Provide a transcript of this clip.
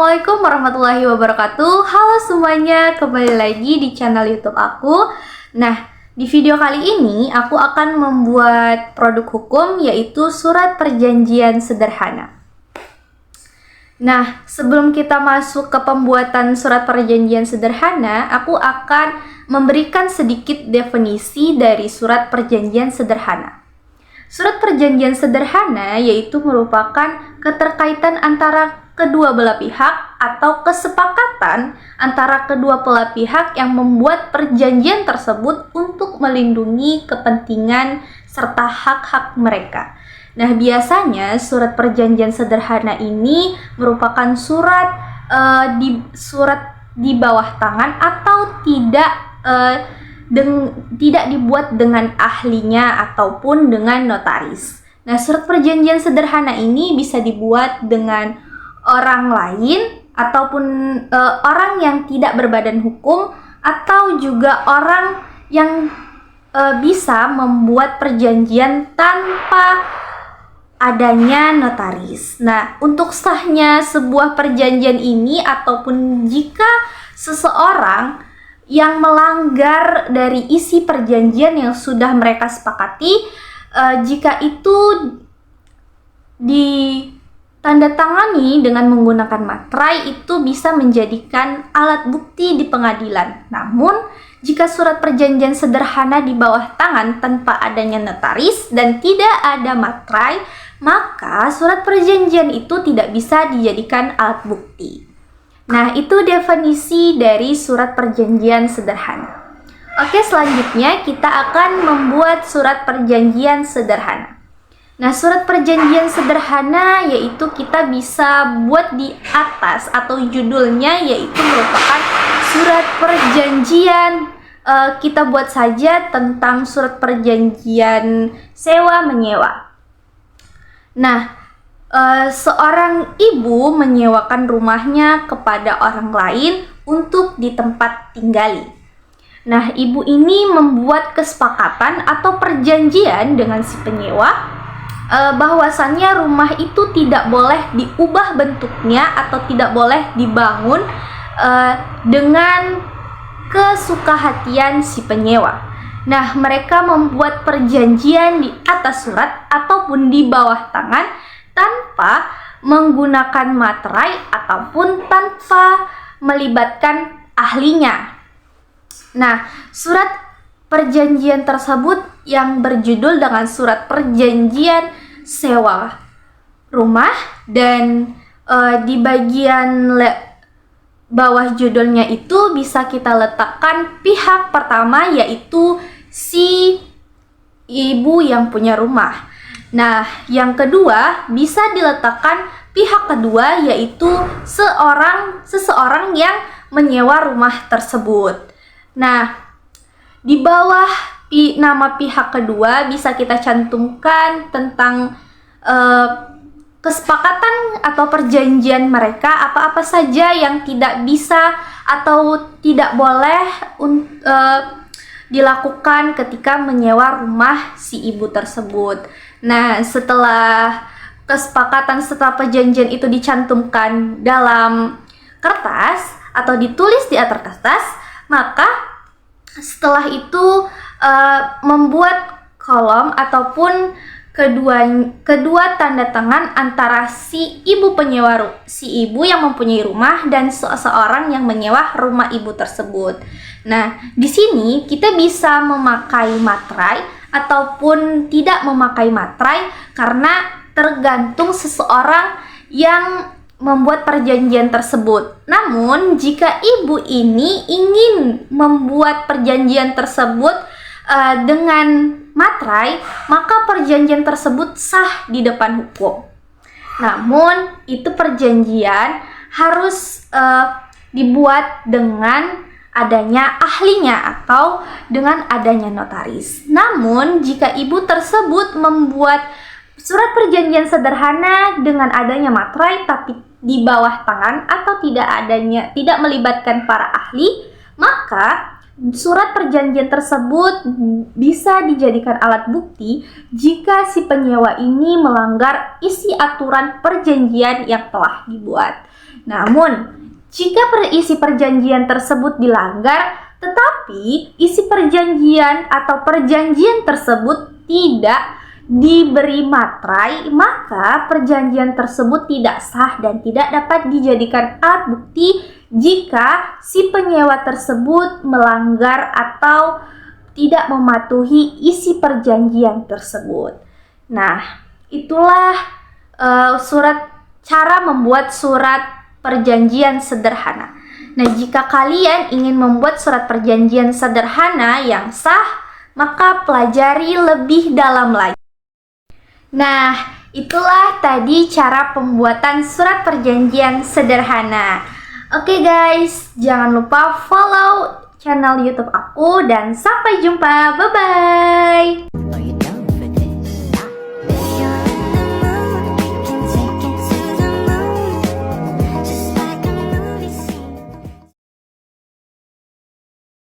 Assalamualaikum warahmatullahi wabarakatuh. Halo semuanya, kembali lagi di channel YouTube aku. Nah, di video kali ini aku akan membuat produk hukum, yaitu surat perjanjian sederhana. Nah, sebelum kita masuk ke pembuatan surat perjanjian sederhana, aku akan memberikan sedikit definisi dari surat perjanjian sederhana. Surat perjanjian sederhana yaitu merupakan keterkaitan antara kedua belah pihak atau kesepakatan antara kedua belah pihak yang membuat perjanjian tersebut untuk melindungi kepentingan serta hak-hak mereka. Nah, biasanya surat perjanjian sederhana ini merupakan surat di bawah tangan atau tidak dibuat dengan ahlinya ataupun dengan notaris. Nah, surat perjanjian sederhana ini bisa dibuat dengan orang lain ataupun orang yang tidak berbadan hukum atau juga orang yang bisa membuat perjanjian tanpa adanya notaris. Nah, untuk sahnya sebuah perjanjian ini ataupun jika seseorang yang melanggar dari isi perjanjian yang sudah mereka sepakati, jika itu ditandatangani dengan menggunakan materai, itu bisa menjadikan alat bukti di pengadilan. Namun, jika surat perjanjian sederhana di bawah tangan tanpa adanya notaris dan tidak ada materai, maka surat perjanjian itu tidak bisa dijadikan alat bukti. Nah, itu definisi dari surat perjanjian sederhana. Oke, selanjutnya kita akan membuat surat perjanjian sederhana. Nah, surat perjanjian sederhana yaitu kita bisa buat di atas atau judulnya yaitu merupakan surat perjanjian. Kita buat saja tentang surat perjanjian sewa-menyewa. Nah, seorang ibu menyewakan rumahnya kepada orang lain untuk di tempat tinggali. Nah, ibu ini membuat kesepakatan atau perjanjian dengan si penyewa bahwasannya rumah itu tidak boleh diubah bentuknya atau tidak boleh dibangun dengan kesukahatian si penyewa. Nah, mereka membuat perjanjian di atas surat ataupun di bawah tangan tanpa menggunakan materai ataupun tanpa melibatkan ahlinya. Nah, surat perjanjian tersebut yang berjudul dengan surat perjanjian sewa rumah dan di bagian bawah judulnya itu bisa kita letakkan pihak pertama yaitu si ibu yang punya rumah. Nah, yang kedua bisa diletakkan pihak kedua yaitu seseorang yang menyewa rumah tersebut. Nah, di bawah nama pihak kedua bisa kita cantumkan tentang kesepakatan atau perjanjian mereka, apa-apa saja yang tidak bisa atau tidak boleh dilakukan ketika menyewa rumah si ibu tersebut. Nah, setelah perjanjian itu dicantumkan dalam kertas atau ditulis di atas kertas, maka setelah itu membuat kolom ataupun kedua tanda tangan antara si ibu yang mempunyai rumah dan seseorang yang menyewa rumah ibu tersebut. Nah, di sini kita bisa memakai materai ataupun tidak memakai materai karena tergantung seseorang yang membuat perjanjian tersebut. Namun, jika ibu ini ingin membuat perjanjian tersebut dengan materai, maka perjanjian tersebut sah di depan hukum. Namun, itu perjanjian harus dibuat dengan adanya ahlinya atau dengan adanya notaris. Namun, jika ibu tersebut membuat surat perjanjian sederhana dengan adanya materai tapi di bawah tangan atau tidak melibatkan para ahli, maka surat perjanjian tersebut bisa dijadikan alat bukti jika si penyewa ini melanggar isi aturan perjanjian yang telah dibuat. Namun, jika isi perjanjian tersebut dilanggar, tetapi isi perjanjian atau perjanjian tersebut tidak diberi materai, maka perjanjian tersebut tidak sah dan tidak dapat dijadikan alat bukti jika si penyewa tersebut melanggar atau tidak mematuhi isi perjanjian tersebut. Nah, itulah cara membuat surat perjanjian sederhana. Nah, jika kalian ingin membuat surat perjanjian sederhana yang sah, maka pelajari lebih dalam lagi. Nah, itulah tadi cara pembuatan surat perjanjian sederhana. Oke guys, jangan lupa follow channel YouTube aku dan sampai jumpa. Bye-bye.